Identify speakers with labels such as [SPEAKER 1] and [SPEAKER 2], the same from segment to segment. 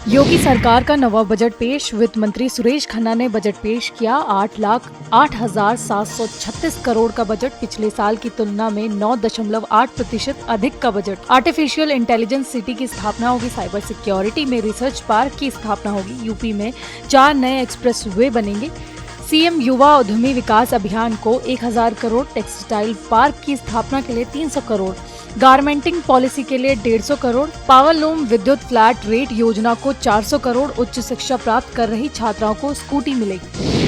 [SPEAKER 1] योगी सरकार का नवा बजट पेश। वित्त मंत्री सुरेश खन्ना ने बजट पेश किया। 8,08,736 करोड़ का बजट, पिछले साल की तुलना में 9.8% अधिक का बजट। आर्टिफिशियल इंटेलिजेंस सिटी की स्थापना होगी। साइबर सिक्योरिटी में रिसर्च पार्क की स्थापना होगी। यूपी में 4 नए एक्सप्रेस वे बनेंगे। सीएम युवा उद्यमी विकास अभियान को 1,000 करोड़, टेक्सटाइल पार्क की स्थापना के लिए 300 करोड़, गारमेंटिंग पॉलिसी के लिए 150 करोड़, पावरलूम विद्युत फ्लैट रेट योजना को 400 करोड़, उच्च शिक्षा प्राप्त कर रही छात्राओं को स्कूटी मिलेगी।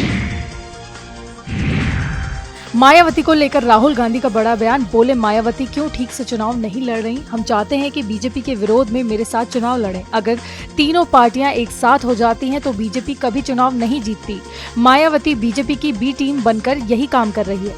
[SPEAKER 1] मायावती को लेकर राहुल गांधी का बड़ा बयान। बोले, मायावती क्यों ठीक से चुनाव नहीं लड़ रही? हम चाहते हैं कि बीजेपी के विरोध में मेरे साथ चुनाव लड़ें। अगर तीनों पार्टियां एक साथ हो जाती हैं तो बीजेपी कभी चुनाव नहीं जीतती। मायावती बीजेपी की बी टीम बनकर यही काम कर रही है।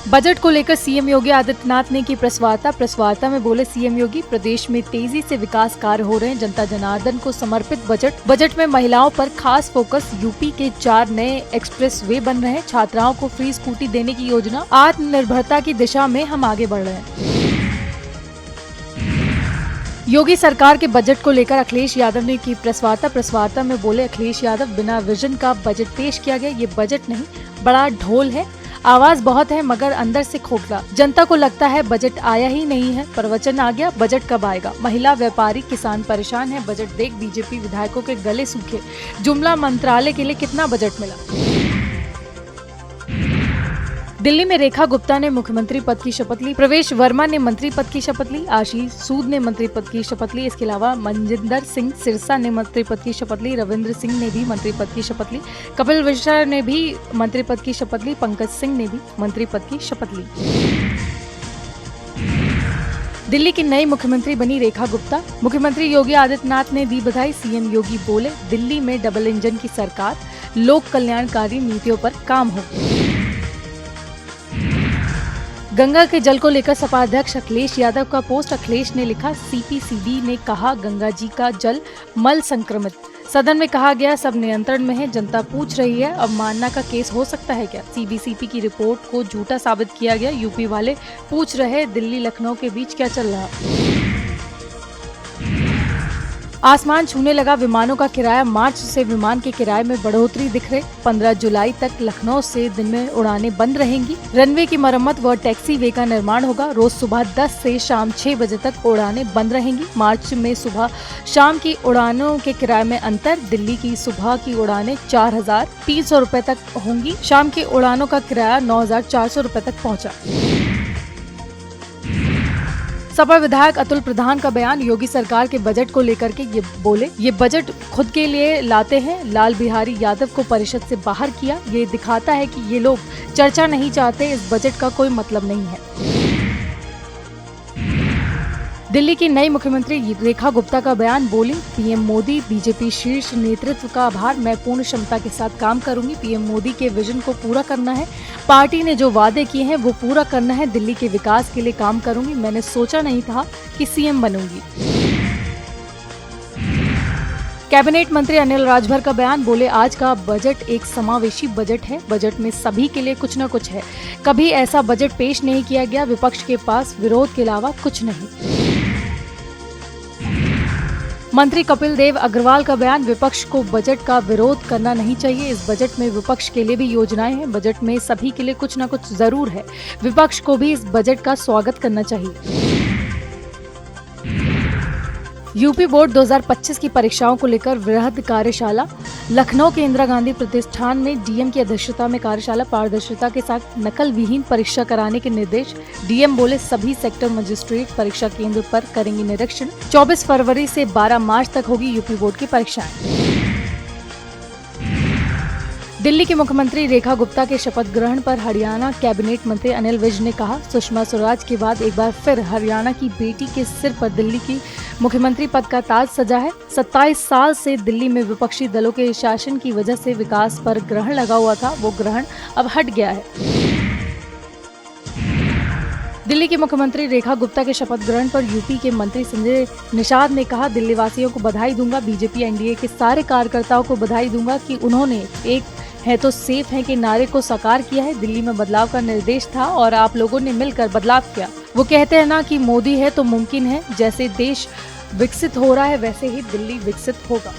[SPEAKER 1] बजट को लेकर सीएम योगी आदित्यनाथ ने की प्रेस वार्ता में बोले सीएम योगी, प्रदेश में तेजी से विकास कार्य हो रहे हैं। जनता जनार्दन को समर्पित बजट में महिलाओं पर खास फोकस। यूपी के 4 नए एक्सप्रेस वे बन रहे हैं। छात्राओं को फ्री स्कूटी देने की योजना। आत्मनिर्भरता की दिशा में हम आगे बढ़ रहे हैं। योगी सरकार के बजट को लेकर अखिलेश यादव ने की प्रेस वार्ता में बोले अखिलेश यादव, बिना विजन का बजट पेश किया गया। ये बजट नहीं, बड़ा ढोल है। आवाज बहुत है मगर अंदर से खोखला। जनता को लगता है बजट आया ही नहीं है। प्रवचन आ गया, बजट कब आएगा? महिला, व्यापारी, किसान परेशान है। बजट देख बीजेपी विधायकों के गले सूखे। जुमला मंत्रालय के लिए कितना बजट मिला? दिल्ली में रेखा गुप्ता ने मुख्यमंत्री पद की शपथ ली। प्रवेश वर्मा ने मंत्री पद की शपथ ली। आशीष सूद ने मंत्री पद की शपथ ली। इसके अलावा मनजिंदर सिंह सिरसा ने मंत्री पद की शपथ ली। रविंद्र सिंह ने भी मंत्री पद की शपथ ली। कपिल मिश्रा ने भी मंत्री पद की शपथ ली। पंकज सिंह ने भी मंत्री पद की शपथ ली। दिल्ली की नई मुख्यमंत्री बनी रेखा गुप्ता। मुख्यमंत्री योगी आदित्यनाथ ने दी बधाई। सीएम योगी बोले, दिल्ली में डबल इंजन की सरकार, लोक कल्याणकारी नीतियों पर काम होगा। गंगा के जल को लेकर सपा अध्यक्ष अखिलेश यादव का पोस्ट। अखिलेश ने लिखा, सीपीसीबी ने कहा गंगा जी का जल मल संक्रमित। सदन में कहा गया सब नियंत्रण में है। जनता पूछ रही है अवमानना का केस हो सकता है क्या? सीबीसीबी की रिपोर्ट को झूठा साबित किया गया। यूपी वाले पूछ रहे दिल्ली लखनऊ के बीच क्या चल रहा। आसमान छूने लगा विमानों का किराया। मार्च से विमान के किराए में बढ़ोतरी दिख रही। 15 जुलाई तक लखनऊ से दिन में उड़ानें बंद रहेंगी। रनवे की मरम्मत व टैक्सी वे का निर्माण होगा। रोज सुबह 10 से शाम 6 बजे तक उड़ानें बंद रहेंगी। मार्च में सुबह शाम की उड़ानों के किराए में अंतर। दिल्ली की सुबह की उड़ानें 4,300 रुपए तक होंगी। शाम की उड़ानों का किराया 9,400 रुपए तक पहुँचा। सपा विधायक अतुल प्रधान का बयान। योगी सरकार के बजट को लेकर के ये बोले, ये बजट खुद के लिए लाते हैं। लाल बिहारी यादव को परिषद से बाहर किया। ये दिखाता है कि ये लोग चर्चा नहीं चाहते। इस बजट का कोई मतलब नहीं है। दिल्ली की नई मुख्यमंत्री रेखा गुप्ता का बयान। बोली, पीएम मोदी, बीजेपी शीर्ष नेतृत्व का आभार। मैं पूर्ण क्षमता के साथ काम करूंगी। पीएम मोदी के विजन को पूरा करना है। पार्टी ने जो वादे किए हैं वो पूरा करना है। दिल्ली के विकास के लिए काम करूंगी। मैंने सोचा नहीं था कि सीएम बनूंगी। कैबिनेट मंत्री अनिल राजभर का बयान। बोले, आज का बजट एक समावेशी बजट है। बजट में सभी के लिए कुछ न कुछ है। कभी ऐसा बजट पेश नहीं किया गया। विपक्ष के पास विरोध के अलावा कुछ नहीं। मंत्री कपिल देव अग्रवाल का बयान। विपक्ष को बजट का विरोध करना नहीं चाहिए। इस बजट में विपक्ष के लिए भी योजनाएं हैं। बजट में सभी के लिए कुछ न कुछ जरूर है। विपक्ष को भी इस बजट का स्वागत करना चाहिए। यूपी बोर्ड 2025 की परीक्षाओं को लेकर वृहद कार्यशाला। लखनऊ के इंदिरा गांधी प्रतिष्ठान में डीएम की अध्यक्षता में कार्यशाला। पारदर्शिता के साथ नकल विहीन परीक्षा कराने के निर्देश। डीएम बोले, सभी सेक्टर मजिस्ट्रेट परीक्षा केंद्र पर करेंगे निरीक्षण। 24 फरवरी से 12 मार्च तक होगी यूपी बोर्ड की परीक्षाएं। दिल्ली की मुख्यमंत्री रेखा गुप्ता के शपथ ग्रहण पर हरियाणा कैबिनेट मंत्री अनिल विज ने कहा, सुषमा स्वराज के बाद एक बार फिर हरियाणा की बेटी के सिर पर दिल्ली की मुख्यमंत्री पद का ताज सजा है। 27 साल से दिल्ली में विपक्षी दलों के शासन की वजह से विकास पर ग्रहण लगा हुआ था, वो ग्रहण अब हट गया है। दिल्ली की मुख्यमंत्री रेखा गुप्ता के शपथ ग्रहण पर यूपी के मंत्री संजय निषाद ने कहा, दिल्ली वासियों को बधाई दूंगा। बीजेपी एनडीए के सारे कार्यकर्ताओं को बधाई दूंगा कि उन्होंने एक है तो सेफ है के नारे को साकार किया है। दिल्ली में बदलाव का निर्देश था और आप लोगों ने मिलकर बदलाव किया। वो कहते हैं ना कि मोदी है तो मुमकिन है। जैसे देश विकसित हो रहा है वैसे ही दिल्ली विकसित होगा।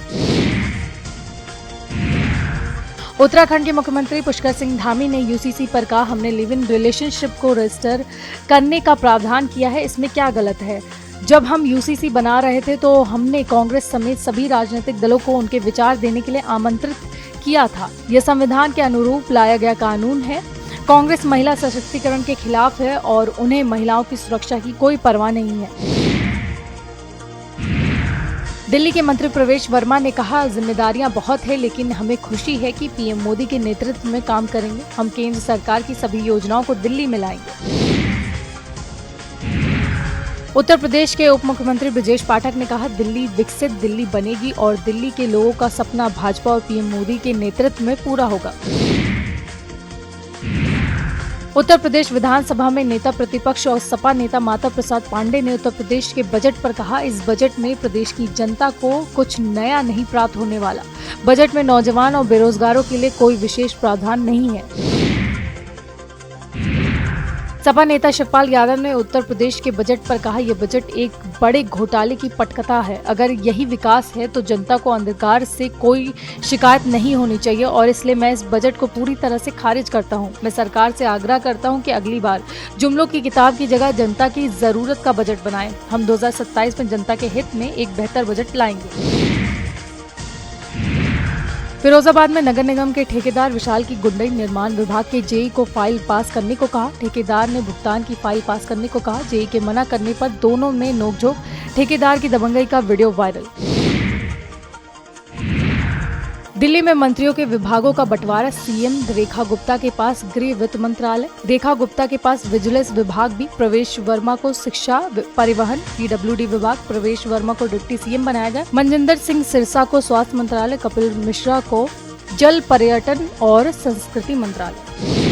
[SPEAKER 1] उत्तराखंड के मुख्यमंत्री पुष्कर सिंह धामी ने यूसीसी पर कहा, हमने लिव इन रिलेशनशिप को रजिस्टर करने का प्रावधान किया है, इसमें क्या गलत है। जब हम यूसीसी बना रहे थे तो हमने कांग्रेस समेत सभी राजनीतिक दलों को उनके विचार देने के लिए आमंत्रित किया था। यह संविधान के अनुरूप लाया गया कानून है। कांग्रेस महिला सशक्तिकरण के खिलाफ है और उन्हें महिलाओं की सुरक्षा की कोई परवाह नहीं है। दिल्ली के मंत्री प्रवेश वर्मा ने कहा, जिम्मेदारियां बहुत है लेकिन हमें खुशी है कि पीएम मोदी के नेतृत्व में काम करेंगे। हम केंद्र सरकार की सभी योजनाओं को दिल्ली में लाएंगे। उत्तर प्रदेश के उप मुख्यमंत्री ब्रजेश पाठक ने कहा, दिल्ली विकसित दिल्ली बनेगी और दिल्ली के लोगों का सपना भाजपा और पीएम मोदी के नेतृत्व में पूरा होगा। उत्तर प्रदेश विधानसभा में नेता प्रतिपक्ष और सपा नेता माता प्रसाद पांडे ने उत्तर प्रदेश के बजट पर कहा, इस बजट में प्रदेश की जनता को कुछ नया नहीं प्राप्त होने वाला। बजट में नौजवान और बेरोजगारों के लिए कोई विशेष प्रावधान नहीं है। सपा नेता शिवपाल यादव ने उत्तर प्रदेश के बजट पर कहा, यह बजट एक बड़े घोटाले की पटकथा है। अगर यही विकास है तो जनता को अंधकार से कोई शिकायत नहीं होनी चाहिए और इसलिए मैं इस बजट को पूरी तरह से खारिज करता हूं। मैं सरकार से आग्रह करता हूं कि अगली बार जुमलों की किताब की जगह जनता की जरूरत का बजट बनाएं। हम 2027 में जनता के हित में एक बेहतर बजट लाएंगे। फिरोजाबाद में नगर निगम के ठेकेदार विशाल की गुंडई निर्माण विभाग के जेई को फाइल पास करने को कहा। ठेकेदार ने भुगतान की फाइल पास करने को कहा। जेई के मना करने पर दोनों में नोकझोंक, ठेकेदार की दबंगई का वीडियो वायरल। दिल्ली में मंत्रियों के विभागों का बंटवारा, सीएम रेखा गुप्ता के पास गृह वित्त मंत्रालय, रेखा गुप्ता के पास विजिलेंस विभाग भी, प्रवेश वर्मा को शिक्षा परिवहन पीडब्ल्यूडी विभाग, प्रवेश वर्मा को डिप्टी सीएम बनाया गया, मनजिंदर सिंह सिरसा को स्वास्थ्य मंत्रालय, कपिल मिश्रा को जल पर्यटन और संस्कृति मंत्रालय।